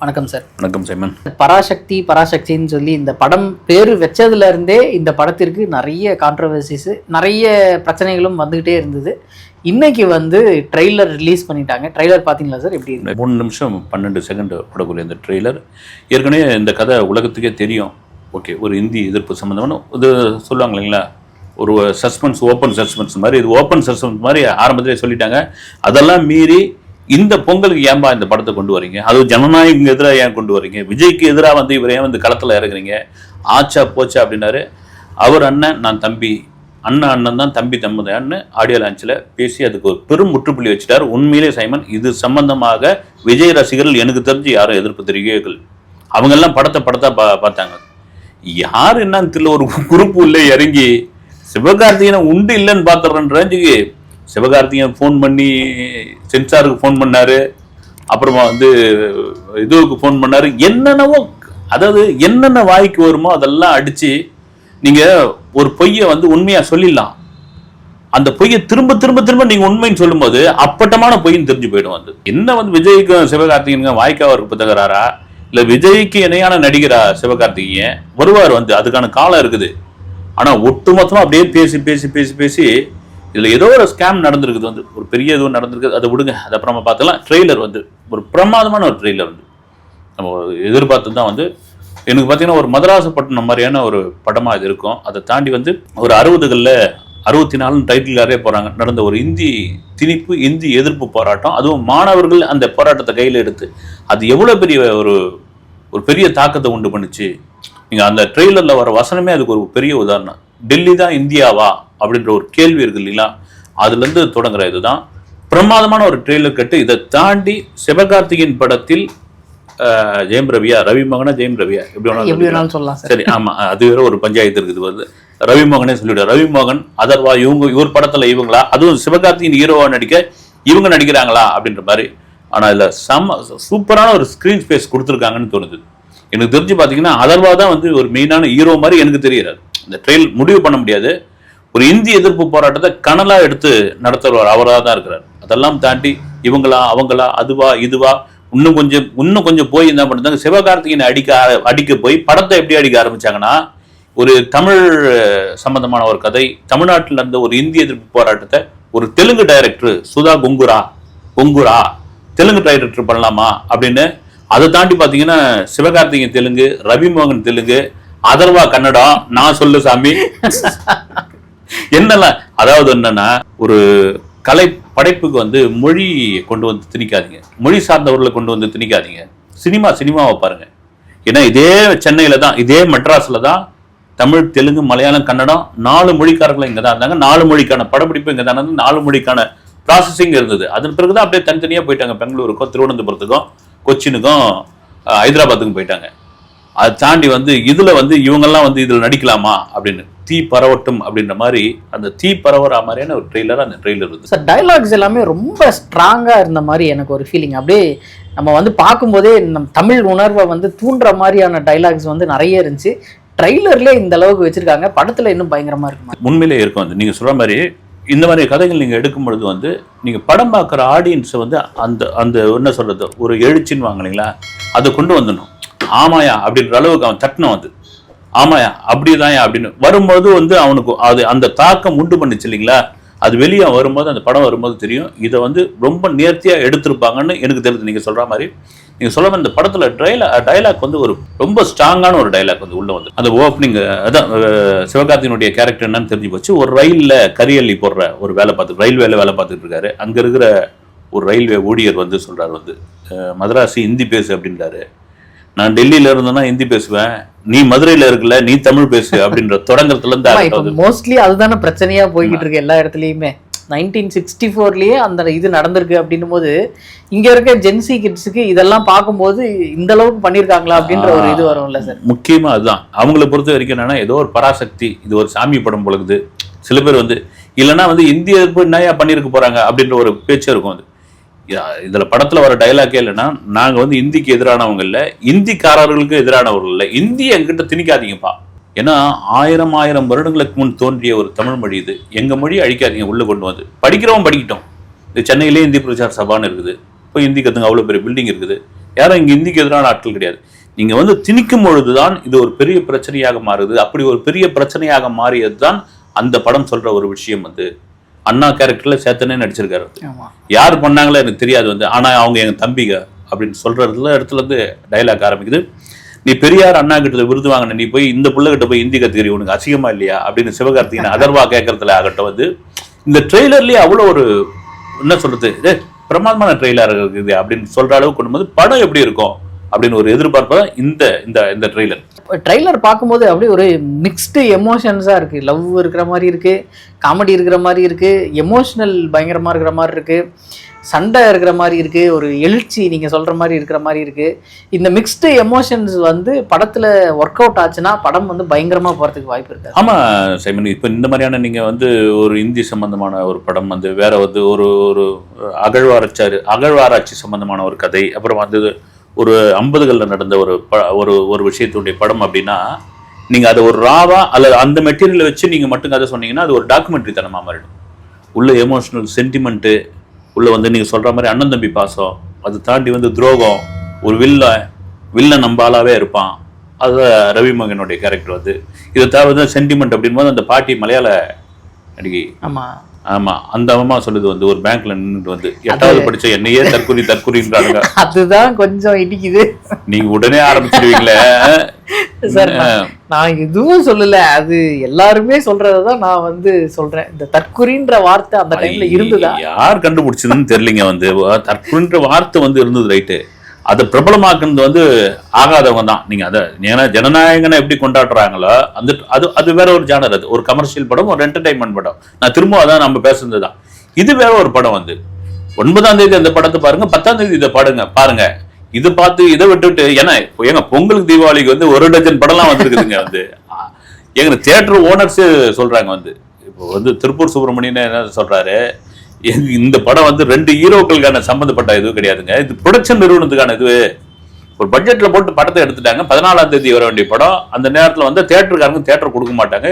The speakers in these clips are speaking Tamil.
வணக்கம் சார். வணக்கம் சைமன். பராசக்தின்னு சொல்லி இந்த படம் பேர் வச்சதுல இருந்தே இந்த படத்திற்கு நிறைய கான்ட்ரவர்சிஸ், நிறைய பிரச்சனைகளும் வந்துகிட்டே இருந்தது. இன்னைக்கு ட்ரெய்லர் ரிலீஸ் பண்ணிட்டாங்க. ட்ரெய்லர் பார்த்தீங்களா சார்? எப்படி இருக்கு? 3 நிமிஷம் 12 செகண்ட் படக்கூடிய இந்த ட்ரெய்லர் ஏற்கனவே இந்த கதை உலகத்துக்கே தெரியும். ஓகே, ஒரு இந்தி எதிர்ப்பு சம்மந்தமான இது சொல்லுவாங்க இல்லைங்களா, ஒரு சஸ்பென்ஸ், ஓப்பன் சஸ்பென்ஸ் மாதிரி. இது ஓப்பன் சஸ்பென்ஸ் மாதிரி ஆரம்பத்திலே சொல்லிட்டாங்க. அதெல்லாம் மீறி இந்த பொங்கலுக்கு ஏன்பா இந்த படத்தை கொண்டு வரீங்க, அதுவும் ஜனநாயகம் எதிராக ஏன் கொண்டு வரீங்க, விஜய்க்கு எதிராக இவர் ஏன் களத்தில் இறங்குறீங்க, ஆச்சா போச்சா அப்படின்னாரு. அவர் அண்ணன், நான் தம்பி, அண்ணன் தான், தம்பி தம்பதான்னு ஆடியோ லான்ச்சில் பேசி அதுக்கு ஒரு பெரும் முற்றுப்புள்ளி வச்சுட்டார். உண்மையிலே சைமன், இது சம்பந்தமாக விஜய் ரசிகர்கள் எனக்கு தெரிஞ்சு யாரும் எதிர்ப்பு தெரிவிக்கர்கள். அவங்கெல்லாம் படத்தை பார்த்தாங்க. யார் என்னன்னு தெரியல, ஒரு குரூப் உள்ள இறங்கி சிவகார்த்திகேயனை உண்டு இல்லைன்னு பார்த்துறேன் ரேஞ்சுக்கு சிவகார்த்திகேயன் ஃபோன் பண்ணி சென்சாருக்கு ஃபோன் பண்ணாரு, அப்புறமா இதுவுக்கு ஃபோன் பண்ணாரு. என்னென்னவோ, அதாவது என்னென்ன வாய்க்கு வருமோ அதெல்லாம் அடிச்சு நீங்க ஒரு பொய்யை உண்மையா சொல்லிடலாம். அந்த பொய்யை திரும்ப திரும்ப திரும்ப நீங்க உண்மைன்னு சொல்லும் போது அப்பட்டமான பொய்ன்னு தெரிஞ்சு போயிடும். என்ன விஜய்க்கும் சிவகார்த்திகேயனுக்கு வாய்க்காக இருப்பு தகராறா, இல்ல விஜய்க்கு இணையான நடிகரா சிவகார்த்திகேயன் வருவார், அதுக்கான காலம் இருக்குது. ஆனா ஒட்டுமொத்தமா அப்படியே பேசி பேசி பேசி பேசி இதுல ஏதோ ஒரு ஸ்கேம் நடந்திருக்குது, ஒரு பெரிய எதுவும் நடந்திருக்குது. அதை விடுங்க, அது அப்புறமா பார்த்துக்கலாம். ட்ரெய்லர் ஒரு பிரமாதமான ஒரு ட்ரெய்லர் நம்ம எதிர்பார்த்து தான் எனக்கு பார்த்தீங்கன்னா ஒரு மதராசப்பட்டினம் மாதிரியான ஒரு படமாக இது இருக்கும். அதை தாண்டி ஒரு 60களில் 64 டைட்டில் நிறைய போகிறாங்க. நடந்த ஒரு இந்தி திணிப்பு, இந்தி எதிர்ப்பு போராட்டம், அதுவும் மாணவர்கள் அந்த போராட்டத்தை கையில் எடுத்து அது எவ்வளோ பெரிய ஒரு பெரிய தாக்கத்தை உண்டு பண்ணுச்சு. நீங்கள் அந்த ட்ரெய்லரில் வர வசனமே அதுக்கு ஒரு பெரிய உதாரணம். டெல்லி தான் இந்தியாவா அப்படின்ற ஒரு கேள்வி இருக்கு இல்லைங்களா, அதுலேருந்து தொடங்குற இதுதான் பிரமாதமான ஒரு ட்ரெய்லர் கட்டு. இதை தாண்டி சிவகார்த்திகேயன் படத்தில் ஜெயம் ரவியா, ரவி மோகனா, ஜெயம் ரவியா எப்படி வேணாலும் சொல்லலாம். சரி, ஆமா, அது வேற ஒரு பஞ்சாயத்து இருக்குது. ரவி மோகனே சொல்லிவிடுவார். ரவி மோகன், அதர்வா, இவர் படத்துல இவங்களா, அதுவும் சிவகார்த்திகேயன் ஹீரோவா நடிக்க இவங்க நடிக்கிறாங்களா அப்படின்ற மாதிரி. ஆனா இதுல சூப்பரான ஒரு ஸ்கிரீன் ஸ்பேஸ் கொடுத்துருக்காங்கன்னு தோணுது. எனக்கு தெரிஞ்சு பாத்தீங்கன்னா அதர்வா தான் ஒரு மெயினான ஹீரோ மாதிரி எனக்கு தெரியாது. இந்த ட்ரெயில் முடிவு பண்ண முடியாது. ஒரு இந்தி எதிர்ப்பு போராட்டத்தை கனலா எடுத்து நடத்துறவர் அவராக தான் இருக்கிறார். அதெல்லாம் தாண்டி இவங்களா அவங்களா அதுவா இதுவா இன்னும் கொஞ்சம் போய் என்ன பண்ணுறாங்க, சிவகார்த்திகேயனை அடிக்க போய் படத்தை எப்படி அடிக்க ஆரம்பிச்சாங்கன்னா, ஒரு தமிழ் சம்பந்தமான ஒரு கதை, தமிழ்நாட்டில் இருந்த ஒரு இந்தி எதிர்ப்பு போராட்டத்தை ஒரு தெலுங்கு டைரக்டர் சுதா கொங்குரா தெலுங்கு டைரக்டர் பண்ணலாமா அப்படின்னு. அதை தாண்டி பார்த்தீங்கன்னா சிவகார்த்திகேயன் தெலுங்கு, ரவி மோகன் தெலுங்கு, அதர்வா கன்னடம். நான் சொல்லு சாமி என்னெல்லாம், அதாவது என்னன்னா ஒரு கலை படைப்புக்கு மொழி கொண்டு திணிக்காதீங்க, மொழி சார்ந்தவர்களை கொண்டு திணிக்காதீங்க. சினிமாவை பாருங்க. ஏன்னா இதே சென்னையில தான், இதே மெட்ராஸ்ல தான் தமிழ், தெலுங்கு, மலையாளம், கன்னடம் 4 மொழிக்காரர்களும் இங்க தான் இருந்தாங்க. 4 மொழிக்கான படப்பிடிப்பு இங்க தான், 4 மொழிக்கான ப்ராசஸிங் இருந்தது. அதன் பிறகுதான் அப்படியே தனித்தனியா போயிட்டாங்க. பெங்களூருக்கும், திருவனந்தபுரத்துக்கும், கொச்சினுக்கும், ஹைதராபாத்துக்கும் போயிட்டாங்க. அதை தாண்டி இதுல இவங்கெல்லாம் இதுல நடிக்கலாமா அப்படின்னு தீ பரவட்டும் அப்படின்ற மாதிரி, அந்த தீ பரவற மாதிரியான ஒரு ட்ரெய்லர் அந்த ட்ரெய்லர் இருக்கு சார். டயலாக்ஸ் எல்லாமே ரொம்ப ஸ்ட்ராங்கா இருந்த மாதிரி எனக்கு ஒரு ஃபீலிங். அப்படியே நம்ம பார்க்கும்போதே நம்ம தமிழ் உணர்வை தூண்டுற மாதிரியான டைலாக்ஸ் நிறைய இருந்துச்சு. ட்ரெய்லர்ல இந்த அளவுக்கு வச்சிருக்காங்க, படத்துல இன்னும் பயங்கரமா இருக்கு. உண்மையிலே இருக்கும். நீங்க சொல்ற மாதிரி இந்த மாதிரி கதைகள் நீங்க எடுக்கும் பொழுது நீங்க படம் பார்க்குற ஆடியன்ஸை அந்த என்ன சொல்றது, ஒரு எழுச்சின்னு வாங்கினீங்களா, அதை கொண்டு வந்துடணும். ஆமாயா அப்படின்ற அளவுக்கு அவன் தட்டணும். ஆமாயா அப்படிதான் அப்படின்னு வரும்போது அவனுக்கு அது அந்த தாக்கம் உண்டு பண்ணுச்சு இல்லைங்களா. அது வெளியே வரும்போது, அந்த படம் வரும்போது தெரியும். இதை ரொம்ப நேர்த்தியா எடுத்திருப்பாங்கன்னு எனக்கு தெரியுது. நீங்க சொல்ற மாதிரி இந்த படத்துல டைலாக் ஒரு ரொம்ப ஸ்ட்ராங்கான ஒரு டைலாக் உள்ள அந்த ஓப்பனிங். அதான் சிவகார்த்திகேயனுடைய கேரக்டர் என்னன்னு தெரிஞ்சு போச்சு. ஒரு ரயில்ல கரியல்லி போடுற ஒரு ரயில்வேல வேலை பார்த்துட்டு இருக்காரு. அங்க இருக்கிற ஒரு ரயில்வே ஊழியர் சொல்றாரு, மதராசி ஹிந்தி பேசு அப்படின்றாரு. நான் டெல்லியில இருந்தேன்னா ஹிந்தி பேசுவேன், நீ மதுரையில இருக்கல, நீ தமிழ் பேசு அப்படின்ற தொடங்கத்துல இருந்து மோஸ்ட்லி அதுதானே பிரச்சனையா போய்கிட்டு இருக்கு எல்லா இடத்துலயுமே. 1964லயே அந்த இது நடந்திருக்கு அப்படின்னும் போது இங்க இருக்க ஜென்சி கிட்ஸுக்கு இதெல்லாம் பார்க்கும்போது இந்த அளவுக்கு பண்ணிருக்காங்களா அப்படின்ற ஒரு இது வரும்ல சார். முக்கியமா அதுதான் அவங்களை பொறுத்த வரைக்கும். என்னன்னா ஏதோ ஒரு பராசக்தி, இது ஒரு சாமி படம் பொழுது சில பேர் இல்லைன்னா இந்திய எதிர்ப்பு என்னையா பண்ணிருக்க போறாங்க அப்படின்ற ஒரு பேச்சு இருக்கும். இதுல படத்துல வர டைலாக்கே இல்லைன்னா, நாங்க இந்திக்கு எதிரானவங்க இல்ல, இந்திக்காரர்களுக்கு எதிரானவர்கள் இல்ல, இந்தி என்கிட்ட திணிக்காதீங்கப்பா. ஏன்னா 1000 வருடங்களுக்கு முன் தோன்றிய ஒரு தமிழ் மொழி இது. எங்க மொழி அழிக்காதீங்க, உள்ள கொண்டு படிக்கிறவன் படிக்கட்டும். இது சென்னையிலே இந்தி பிரச்சார சபான்னு இருக்குது, இப்போ ஹிந்தி கத்துங்க, அவ்வளோ பெரிய பில்டிங் இருக்குது. யாரும் இங்க இந்திக்கு எதிரான ஆட்கள் கிடையாது. நீங்க வந்து திணிக்கும் பொழுதுதான் இது ஒரு பெரிய பிரச்சனையாக மாறுது. அப்படி ஒரு பெரிய பிரச்சனையாக மாறியது தான் அந்த படம் சொல்ற ஒரு விஷயம் வந்து அண்ணா கேரக்டர்ல சேத்தனே நடிச்சிருக்காரு. யார் பண்ணாங்களோ எனக்கு தெரியாது வந்து, ஆனா அவங்க எங்க தம்பிங்க அப்படின்னு சொல்றதுல இடத்துல இருந்து டைலாக் ஆரம்பிக்குது. நீ பெரியார் அண்ணா கிட்ட விருது வாங்கின, நீ போய் இந்த பிள்ளைகிட்ட போய் இந்தி கத்துக்கிறீ, உனக்கு அசிங்கமா இல்லையா அப்படின்னு சிவகார்த்திகேயன் அதர்வா கேட்கறதுல ஆகட்டும் வந்து இந்த ட்ரெய்லர்லயே அவ்வளோ ஒரு என்ன சொல்றது, பிரமாதமான ட்ரெய்லர் இருக்குது அப்படின்னு சொல்ற அளவுக்கு கொண்டு வந்து படம் எப்படி இருக்கும் அப்படின்னு ஒரு எதிர்பார்ப்பு இந்த இந்த இந்த ட்ரெய்லர் பார்க்கும்போது அப்படியே ஒரு மிக்ஸ்டு எமோஷன்ஸாக இருக்குது. லவ் இருக்கிற மாதிரி இருக்குது, காமெடி இருக்கிற மாதிரி இருக்குது, எமோஷ்னல் பயங்கரமாக இருக்கிற மாதிரி இருக்குது, சண்டை இருக்கிற மாதிரி இருக்குது, ஒரு எழுச்சி நீங்கள் சொல்கிற மாதிரி இருக்கிற மாதிரி இருக்குது. இந்த மிக்ஸ்டு எமோஷன்ஸ் வந்து படத்தில் ஒர்க் அவுட் ஆச்சுன்னா படம் வந்து பயங்கரமாக போகிறதுக்கு வாய்ப்பு இருக்குது. ஆமாம் சைமன், இப்போ இந்த மாதிரியான நீங்கள் வந்து ஒரு இந்தி சம்பந்தமான ஒரு படம் வந்து வேற வந்து ஒரு ஒரு அகழ்வாராய்ச்சி சம்பந்தமான ஒரு கதை, அப்புறம் வந்து ஒரு 50களில் நடந்த ஒரு விஷயத்துடைய படம் அப்படின்னா நீங்கள் அதை ஒரு ராவா அல்லது அந்த மெட்டீரியலை வச்சு நீங்கள் மட்டும் கதை சொன்னீங்கன்னா அது ஒரு டாக்குமெண்ட்ரி தனமாக மாறிடும். உள்ள எமோஷனல் சென்டிமெண்ட்டு உள்ள வந்து நீங்கள் சொல்கிற மாதிரி அண்ணன் தம்பி பாசம், அதை தாண்டி வந்து துரோகம், ஒரு வில்லன் நம்பாலாவே இருப்பான், அது ரவி மகனுடைய கேரக்டர் வந்து இதை தவிர சென்டிமெண்ட் அப்படின் போது அந்த பாட்டி மலையாள நடிகை ஆமா அந்த அம்மா சொல்லுது வந்து ஒரு பேங்க்ல நின்றுட்டு வந்து 8வது படிச்ச என்னையே தற்கொலைன்றாங்க. அதுதான் கொஞ்சம் இடிக்குது. நீங்க உடனே ஆரம்பிச்சிருவீங்களே சார். நான் எதுவும் சொல்லல, அது எல்லாருமே சொல்றதான் நான் வந்து சொல்றேன். இந்த தற்கொலைன்ற வார்த்தை அந்த டைம்ல இருந்ததா யார் கண்டுபிடிச்சதுன்னு தெரியலங்க. வந்து தற்கொலைன்ற வார்த்தை வந்து இருந்தது ரைட்டு. அதை பிரபலமாக்குறது வந்து ஆகாதவங்க தான். நீங்க அதை ஏன்னா ஜனநாயகனை எப்படி கொண்டாடுறாங்களோ அந்த அது வேற ஒரு ஜானர். அது ஒரு கமர்ஷியல் படம், ஒரு என்டர்டைன்மெண்ட் படம். நான் திரும்ப அதான் நம்ம பேசுறது தான். இது வேற ஒரு படம் வந்து 9ஆம் தேதி அந்த படத்தை பாருங்க, 10ஆம் தேதி இதை பாருங்க. இதை பார்த்து இதை விட்டுட்டு ஏங்க பொங்கலுக்கு தீபாவளிக்கு வந்து 1 டஜன் படம்லாம் வந்திருக்குதுங்க. வந்து எங்க தியேட்டர் ஓனர்ஸ் சொல்றாங்க வந்து இப்போ வந்து திருப்பூர் சுப்பிரமணியன் என்ன சொல்றாரு, இந்த படம் வந்து 2 ஹீரோக்களுக்கான சம்பந்தப்பட்ட இதுவும் கிடையாதுங்க, இது ப்ரொடக்ஷன் நிறுவனத்துக்கான இது. ஒரு பட்ஜெட்ல போட்டு படத்தை எடுத்துட்டாங்க. 14ஆம் தேதி வர வேண்டிய படம். அந்த நேரத்தில் வந்து தியேட்டருக்காரங்க தியேட்டர் கொடுக்க மாட்டாங்க.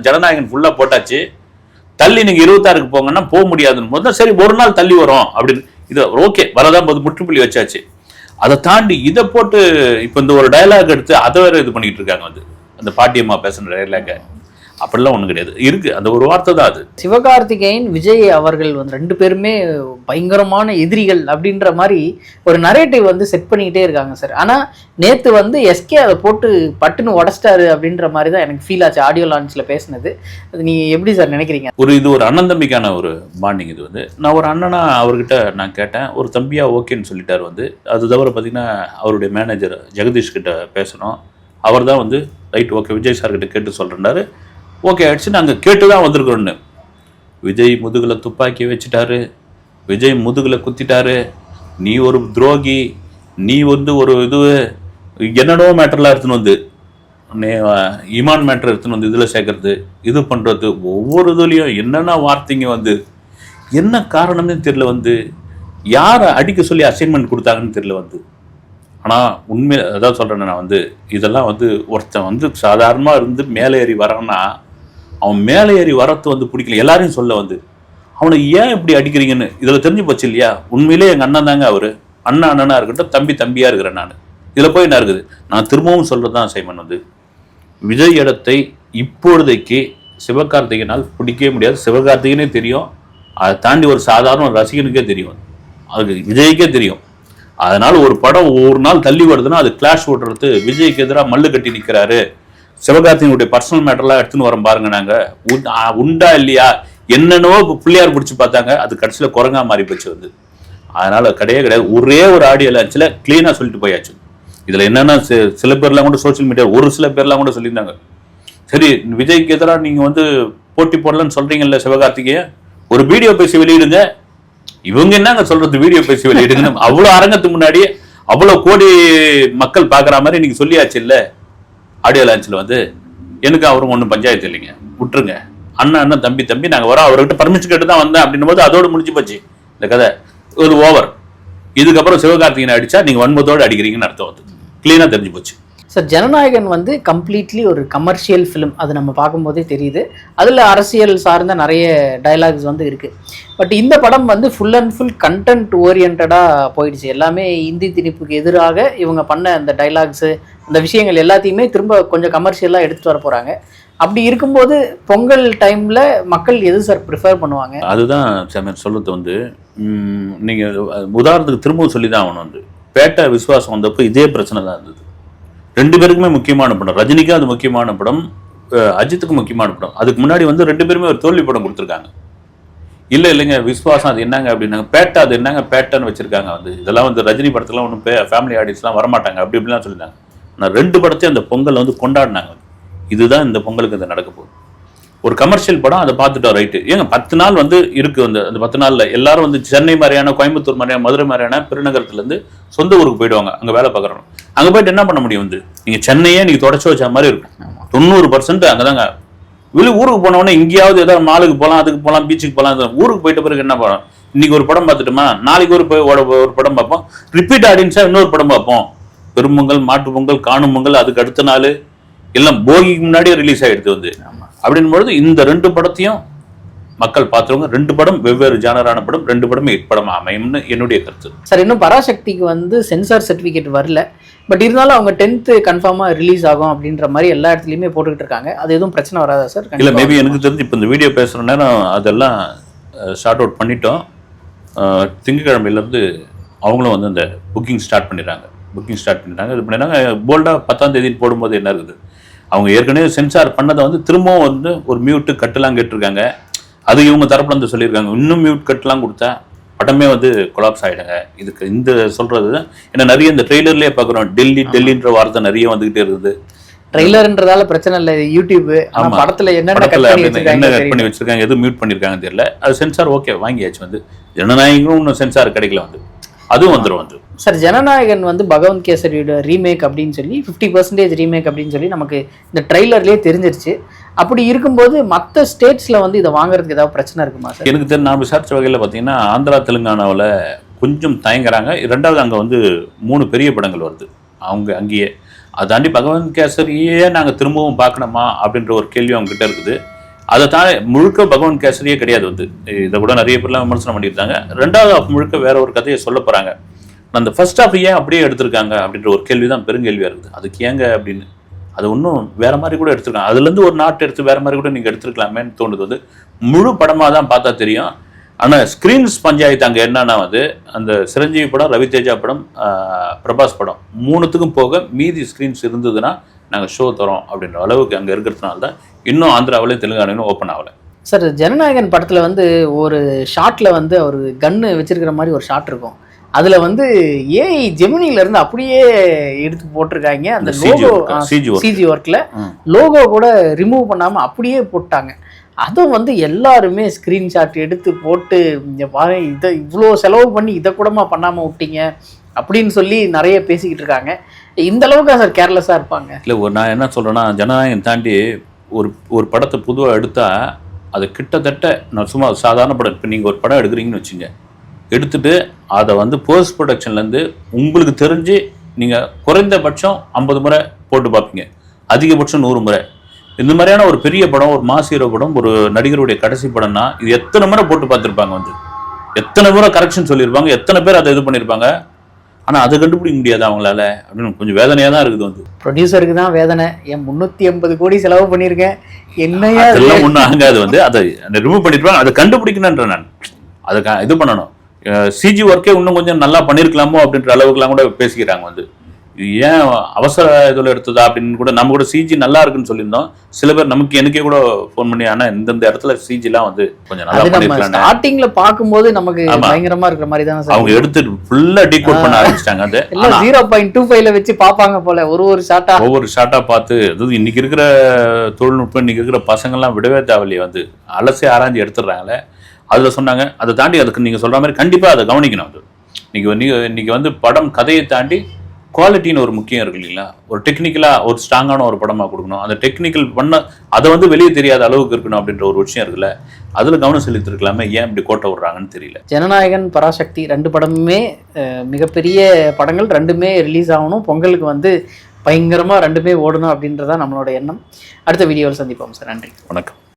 ஜனநாயகன் ஃபுல்லா போட்டாச்சு, தள்ளி நீங்க 26க்கு போங்கன்னா போக முடியாதுன்னு போது சரி ஒரு நாள் தள்ளி வரும் அப்படின்னு இது ஓகே வரதான் போது முற்றுப்புள்ளி வச்சாச்சு. அதை தாண்டி இதை போட்டு இப்போ இந்த ஒரு டயலாக் எடுத்து அதை வேற இது பண்ணிட்டு இருக்காங்க வந்து அந்த பாட்டியம்மா பேசுற டயலாக. அப்படிலாம் ஒன்றும் கிடையாது, இருக்கு அந்த ஒரு வார்த்தை தான் அது. சிவகார்த்திகேயன் விஜய் அவர்கள் வந்து 2 பேருமே பயங்கரமான எதிரிகள் அப்படின்ற மாதிரி ஒரு நரேட்டிவ் வந்து செட் பண்ணிக்கிட்டே இருக்காங்க சார். ஆனால் நேற்று வந்து எஸ்கே அதை போட்டு பட்டுன்னு உடச்சிட்டாரு அப்படின்ற மாதிரி தான் எனக்கு ஃபீல் ஆச்சு ஆடியோ லான்ச்சில் பேசினது. அது நீங்கள் எப்படி சார் நினைக்கிறீங்க? இது ஒரு அண்ணன் தம்பிக்கான ஒரு பாண்டிங். இது வந்து நான் ஒரு அண்ணனா அவர்கிட்ட நான் கேட்டேன், ஒரு தம்பியா ஓகேன்னு சொல்லிட்டார் வந்து. அது தவிர பார்த்தீங்கன்னா அவருடைய மேனேஜர் ஜெகதீஷ் கிட்ட பேசணும், அவர் தான் வந்து ரைட் ஓகே விஜய் சார் கிட்ட கேட்டு சொல்கிறாரு, ஓகே ஆயிடுச்சு நாங்கள் கேட்டு தான் வந்திருக்கோன்னு. விஜய் முதுகில் துப்பாக்கி வச்சுட்டாரு, விஜய் முதுகில் குத்திட்டாரு, நீ ஒரு துரோகி, நீ வந்து ஒரு இது என்னடோ மேட்டர்லாம் எடுத்துன்னு வந்து ஈமான் மேட்டர் எடுத்துன்னு வந்து இதில் சேர்க்கறது, இது பண்ணுறது, ஒவ்வொரு இதுலேயும் என்னென்ன வார்த்தைங்க வந்து என்ன காரணம்னு தெரியல வந்து, யாரை அடிக்க சொல்லி அசைன்மெண்ட் கொடுத்தாங்கன்னு தெரியல வந்து. ஆனால் உண்மையை அதான் சொல்கிறேன் நான் வந்து இதெல்லாம் வந்து ஒருத்தன் வந்து சாதாரணமாக இருந்து மேலே ஏறி வரான்னா அவன் மேலே ஏறி வரத்து வந்து பிடிக்கல. எல்லாரையும் சொல்ல வந்து அவனை ஏன் இப்படி அடிக்கிறீங்கன்னு இதில் தெரிஞ்சு போச்சு இல்லையா. உண்மையிலே எங்கள் அண்ணன் தாங்க அவர், அண்ணனா இருக்கட்டும், தம்பியாக இருக்கிறேன் நான். இதில் போய் என்ன இருக்குது? நான் திரும்பவும் சொல்கிறது தான் சைமன் வந்து விஜய் இடத்தை இப்பொழுதைக்கு சிவகார்த்திகேயனால் பிடிக்கவே முடியாது. சிவகார்த்திகேயனே தெரியும், அதை தாண்டி ஒரு சாதாரண ஒரு ரசிகனுக்கே தெரியும், அதுக்கு விஜய்க்கே தெரியும். அதனால ஒரு படம் ஒரு நாள் தள்ளி வருதுன்னா அது கிளாஷ் ஓட்டுறது, விஜய்க்கு எதிராக மல்லு கட்டி நிற்கிறாரு, சிவகார்த்திகேயனுடைய பர்சனல் மேட்டர்லாம் எடுத்துன்னு வரோம் பாருங்க நாங்கள் உண்டா இல்லையா என்னென்னவோ பிள்ளையார் பிடிச்சி பார்த்தாங்க, அது கடைசியில் குரங்கா மாறி போச்சு வந்து. அதனால கிடையாது, ஒரே ஒரு ஆடியோ லான்ச்சில் கிளீனாக சொல்லிட்டு போயாச்சு. இதில் என்னென்னா சில பேர்லாம் கூட சோசியல் மீடியா ஒரு சில பேர்லாம் கூட சொல்லியிருந்தாங்க, சரி விஜய்க்கு எதிராக நீங்கள் வந்து போட்டி போடலன்னு சொல்கிறீங்கல்ல சிவகார்த்திகேயன், ஒரு வீடியோ பேசி வெளியிடுங்க. இவங்க என்னங்க சொல்றது வீடியோ பேசி வெளியிடுங்க, அவ்வளோ அரங்கத்துக்கு முன்னாடியே அவ்வளோ கோடி மக்கள் பார்க்குற மாதிரி நீங்கள் சொல்லியாச்சு இல்லை ஆடியோ லான்ச்சில் வந்து. எனக்கு அவரும் ஒன்றும் பஞ்சாயத்து இல்லைங்க, விட்டுருங்க, அண்ணன் தம்பி நாங்கள் வரோம், அவர்கிட்ட பர்மிஷன் கேட்டு தான் வந்தேன் அப்படின்னும் போது அதோடு முடிஞ்சு போச்சு இந்த கதை, ஒரு ஓவர். இதுக்கப்புறம் சிவகார்த்திகேயனை அடித்தா நீங்கள் வன்மத்தோடு அடிக்கிறீங்கன்னு அர்த்தம் வந்து கிளீனாக தெரிஞ்சு போச்சு. சார் ஜனநாயகன் வந்து கம்ப்ளீட்லி ஒரு கமர்ஷியல் ஃபிலிம், அது நம்ம பார்க்கும்போதே தெரியுது. அதில் அரசியல் சார்ந்த நிறைய டயலாக்ஸ் வந்து இருக்குது. பட் இந்த படம் வந்து ஃபுல் அண்ட் ஃபுல் கண்டென்ட் ஓரியன்டாக போயிடுச்சு. எல்லாமே இந்தி திணிப்புக்கு எதிராக இவங்க பண்ண அந்த டைலாக்ஸு, அந்த விஷயங்கள் எல்லாத்தையுமே திரும்ப கொஞ்சம் கமர்ஷியலாக எடுத்துகிட்டு வர போகிறாங்க. அப்படி இருக்கும்போது பொங்கல் டைமில் மக்கள் எது சார் ப்ரிஃபர் பண்ணுவாங்க? அதுதான் சார் சொல்கிறது வந்து, நீங்கள் உதாரணத்துக்கு திரும்பவும் சொல்லி தான் ஆகணும். வந்து பேட்டை விஸ்வாசம் வந்தப்போ இதே பிரச்சனை தான் இருந்தது. 2 பேருக்குமே முக்கியமான படம். ரஜினிக்கும் அது முக்கியமான படம், அஜித்துக்கு முக்கியமான படம். அதுக்கு முன்னாடி வந்து 2 பேருமே ஒரு தோல்வி படம் கொடுத்துருக்காங்க. இல்லைங்க விஸ்வாசம் அது என்னங்க அப்படின்னாங்க, பேட்டை அது என்னங்க பேட்டைன்னு வச்சிருக்காங்க. வந்து இதெல்லாம் வந்து ரஜினி படத்துலாம் ஒன்றும் ஃபேமிலி ஆடியன்ஸ்லாம் வரமாட்டாங்க அப்படி இப்படிலாம் சொல்லியிருந்தாங்க. ஆனால் 2 படத்தையும் அந்த பொங்கல் வந்து கொண்டாடினாங்க. இதுதான் இந்த பொங்கலுக்கு அது நடக்க போகுது. ஒரு கமர்ஷியல் படம், அதை பார்த்துட்டோம் ரைட்டு. ஏங்க 10 நாள் வந்து இருக்கு. அந்த 10 நாளில் எல்லாரும் வந்து சென்னை மாதிரியான, கோயம்புத்தூர் மாதிரியான, மதுரை மாதிரியான பெருநகரத்துலேருந்து சொந்த ஊருக்கு போயிடுவாங்க. அங்கே வேலை பார்க்குறோம். அங்கே போயிட்டு என்ன பண்ண முடியும்? வந்து நீங்கள் சென்னையே நீங்கள் தொடச்சி வச்ச மாதிரி இருக்கும். 90% அங்கே தாங்க. ஊருக்கு போனவொடனே எங்கேயாவது ஏதாவது மாலுக்கு போகலாம், அதுக்கு போகலாம், பீச்சுக்கு போகலாம். ஊருக்கு போயிட்ட பிறகு என்ன பண்ணலாம்? இன்னைக்கு ஒரு படம் பார்த்துட்டோமா, நாளைக்கு ஒரு படம் பார்ப்போம், ரிப்பீட் ஆடியன்ஸா இன்னொரு படம் பார்ப்போம். பெரும்பொங்கல், மாட்டு பொங்கல், காணும் பொங்கல், அதுக்கு அடுத்த நாள் எல்லாம் போகிக்கு முன்னாடியே ரிலீஸ் ஆயிடுது. வந்து அப்படின்பொழுது இந்த 2 படத்தையும் மக்கள் பார்த்துருவாங்க. 2 படம் வெவ்வேறு ஜானரான படம், 2 படமே ஹிட் படமா அமையும்னு என்னுடைய கருத்து. சார் இன்னும் பராசக்திக்கு வந்து சென்சார் சர்டிஃபிகேட் வரல. பட் இருந்தாலும் அவங்க 10th கன்ஃபார்மாக ரிலீஸ் ஆகும் அப்படின்ற மாதிரி எல்லா இடத்துலையுமே போட்டுக்கிட்டு இருக்காங்க. அது எதுவும் பிரச்சனை வராதா சார்? இல்லை, மேபி எனக்கு தெரிஞ்சு இப்போ இந்த வீடியோ பேசுகிற நேரம் அதெல்லாம் ஷார்ட் அவுட் பண்ணிட்டோம். திங்கட்கிழமையிலேருந்து அவங்களும் வந்து அந்த புக்கிங் ஸ்டார்ட் பண்ணிடுறாங்க. இது பண்ணிடுறாங்க. போல்டாக 10ஆம் தேதி போடும்போது என்ன இருக்குது, அவங்க ஏற்கனவே சென்சார் பண்ணதை வந்து திரும்பவும் வந்து ஒரு மியூட்டு கட்டெல்லாம் கேட்டிருக்காங்க. அது இவங்க தரப்புல இருந்து சொல்லியிருக்காங்க, இன்னும் மியூட் கட்டெல்லாம் கொடுத்தா படமே வந்து கொலாப்ஸ் ஆகிடுங்க. இதுக்கு இந்த சொல்கிறது ஏன்னா நிறைய இந்த ட்ரெய்லர்லேயே பார்க்குறோம், டெல்லின்ற வார்த்தை நிறைய வந்துகிட்டே இருக்குது. ட்ரெய்லர்ன்றதால பிரச்சனை இல்லை, யூடியூப் படத்தில் என்ன கட் பண்ணி வச்சிருக்காங்க, எதுவும் மியூட் பண்ணியிருக்காங்க தெரியல. அது சென்சார் ஓகே வாங்கியாச்சு. வந்து ஜனநாயகம் இன்னும் சென்சார் கிடைக்கல. வந்து அதுவும் வந்துடும். வந்து சார் ஜனநாயகன் வந்து பகவந்த் கேசரியோட ரீமேக் அப்படின்னு சொல்லி 50% ரீமேக் அப்படின்னு சொல்லி நமக்கு இந்த ட்ரெய்லர்லேயே தெரிஞ்சிருச்சு. அப்படி இருக்கும்போது மற்ற ஸ்டேட்ஸில் வந்து இதை வாங்குறதுக்கு ஏதாவது பிரச்சனை இருக்குமா சார்? எனக்கு தெரிஞ்ச நான் விசாரிச்ச வகையில் பார்த்தீங்கன்னா ஆந்திரா, தெலுங்கானாவில் கொஞ்சம் தயங்குறாங்க. 2வது அங்கே வந்து 3 பெரிய படங்கள் வருது அவங்க அங்கேயே. அதை தாண்டி பகவந்த் கேசரியே நாங்கள் திரும்பவும் பார்க்கணுமா அப்படின்ற ஒரு கேள்வி அவங்ககிட்ட இருக்குது. அதை தாண்டி முழுக்க பகவந்த் கேசரியே கிடையாது. வந்து இதை கூட நிறைய பேர்லாம் விமர்சனம் பண்ணியிருந்தாங்க. 2வது ஹாஃப் முழுக்க வேற ஒரு கதையை சொல்ல போகிறாங்க. அந்த ஃபர்ஸ்ட் ஹாஃப் ஏன் அப்படியே எடுத்திருக்காங்க அப்படின்ற ஒரு கேள்வி தான் பெருங்கேள்வியாக இருக்குது. அதுக்கு ஏங்க அப்படின்னு அது ஒன்றும் வேற மாதிரி கூட எடுத்துருக்காங்க. அதுலேருந்து ஒரு நாட்டு எடுத்து வேற மாதிரி கூட நீங்கள் எடுத்துருக்கலாமேன்னு தோணுது. வந்து முழு படமாக தான் பார்த்தா தெரியும். ஆனால் ஸ்க்ரீன்ஸ் பஞ்சாயத்து அங்கே என்னன்னா வந்து அந்த சிரஞ்சீவி படம், ரவிதேஜா படம், பிரபாஸ் படம் 3த்துக்கும் போக மீதி ஸ்க்ரீன்ஸ் இருந்ததுன்னா நாங்கள் ஷோ தரோம் அப்படின்ற அளவுக்கு அங்கே இருக்கிறதுனால தான் இன்னும் ஆந்திராவிலையும் தெலுங்கானாவிலும் ஓப்பன் ஆகலை. சார் ஜனநாயகன் படத்தில் வந்து ஒரு ஷாட்டில் வந்து அவர் கன்று வச்சிருக்கிற மாதிரி ஒரு ஷாட் இருக்கும். அதில் வந்து ஏஐ ஜெமினிலேருந்து அப்படியே எடுத்து போட்டிருக்காங்க. அந்த லோகோ சிஜி ஒர்க்கில் லோகோ கூட ரிமூவ் பண்ணாமல் அப்படியே போட்டாங்க. அதுவும் வந்து எல்லாருமே ஸ்க்ரீன்ஷாட் எடுத்து போட்டு இதை இவ்வளோ செலவு பண்ணி இதை கூடமா பண்ணாமல் விட்டீங்க அப்படின்னு சொல்லி நிறைய பேசிக்கிட்டு இருக்காங்க. இந்த அளவுக்கு சார் கேர்லெஸ்ஸாக இருப்பாங்க? இல்லை, நான் என்ன சொல்கிறேன்னா ஜனநாயகம் தாண்டி ஒரு படத்தை பொதுவாக எடுத்தால் அது கிட்டத்தட்ட நான் சும்மா சாதாரண படம், இப்போ நீங்கள் ஒரு படம் எடுக்கிறீங்கன்னு வச்சுங்க, எடுத்துட்டு அதை வந்து போஸ்ட் ப்ரொடக்ஷன்லேருந்து உங்களுக்கு தெரிஞ்சு நீங்கள் குறைந்தபட்சம் 50 முறை போட்டு பார்ப்பீங்க, அதிகபட்சம் 100 முறை. இந்த மாதிரியான ஒரு பெரிய படம், ஒரு மாஸ் ஹீரோ படம், ஒரு நடிகருடைய கடைசி படம்னா இது எத்தனை முறை போட்டு பார்த்துருப்பாங்க. வந்து எத்தனை முறை கரெக்ஷன் சொல்லியிருப்பாங்க, எத்தனை பேர் அதை இது பண்ணியிருப்பாங்க. ஆனால் அதை கண்டுபிடிக்க முடியாது அவங்களால அப்படின்னு கொஞ்சம் வேதனையாக தான் இருக்குது. வந்து ப்ரொடியூசருக்கு தான் வேதனை. ஏன் 380 கோடி செலவு பண்ணியிருக்கேன், என்னையா அதெல்லாம் ஒன்றும் ஆகாது. வந்து அதை ரிமூவ் பண்ணிருப்பாங்க. அதை கண்டுபிடிக்கணுன்ற நான் அதை இது பண்ணணும். சிஜி ஒர்க்கே இன்னும் கொஞ்சம் நல்லா பண்ணியிருக்கலாமோ அப்படின்ற அளவுக்குலாம் கூட பேசிக்கிறாங்க. வந்து ஏன் அவசர இதில் எடுத்ததா அப்படின்னு கூட நம்ம கூட சிஜி நல்லா இருக்குன்னு சொல்லியிருந்தோம். சில பேர் எனக்கே கூட ஃபோன் பண்ணி ஆனால் இந்த இடத்துல சிஜிலாம் வந்து கொஞ்சம் நல்லா பண்ணிருக்கலாம். ஸ்டார்டிங்ல பார்க்கும்போது நமக்கு பயங்கரமா இருக்கிற மாதிரி தான் அவங்க எடுத்து ஃபுல்லா டீகோட் பண்ண ஆரம்பிச்சிட்டாங்க. அது 0.25ல வச்சு பார்ப்பாங்க போல, ஒவ்வொரு ஷாட்டா பார்த்து. அதாவது இன்னைக்கு இருக்கிற தொழில்நுட்பம், இன்னைக்கு இருக்கிற பசங்கள்லாம் விடவே தேவையில்லையே, வந்து அலசி ஆராய்ஞ்சு எடுத்துடுறாங்களே. அதில் சொன்னாங்க. அதை தாண்டி அதுக்கு நீங்கள் சொல்கிற மாதிரி கண்டிப்பாக அதை கவனிக்கணும். அது இன்னைக்கு வந்து படம் கதையை தாண்டி குவாலிட்டின்னு ஒரு முக்கியம் இருக்கு இல்லைங்களா? ஒரு டெக்னிக்கலாக ஒரு ஸ்ட்ராங்கான ஒரு படமாக கொடுக்கணும். அந்த டெக்னிக்கல் அதை வந்து வெளியே தெரியாத அளவுக்கு இருக்கணும் அப்படின்ற ஒரு விஷயம் இருக்குல்ல, அதில் கவனம் செலுத்திருக்கலாமே. ஏன் இப்படி கோட்டை விடுறாங்கன்னு தெரியல. ஜனநாயகன், பராசக்தி 2 படமுமே மிகப்பெரிய படங்கள், 2மே ரிலீஸ் ஆகணும். பொங்கலுக்கு வந்து பயங்கரமாக ரெண்டுமே ஓடணும் அப்படின்றதான் நம்மளோட எண்ணம். அடுத்த வீடியோவில் சந்திப்போம் சார். நன்றி. வணக்கம்.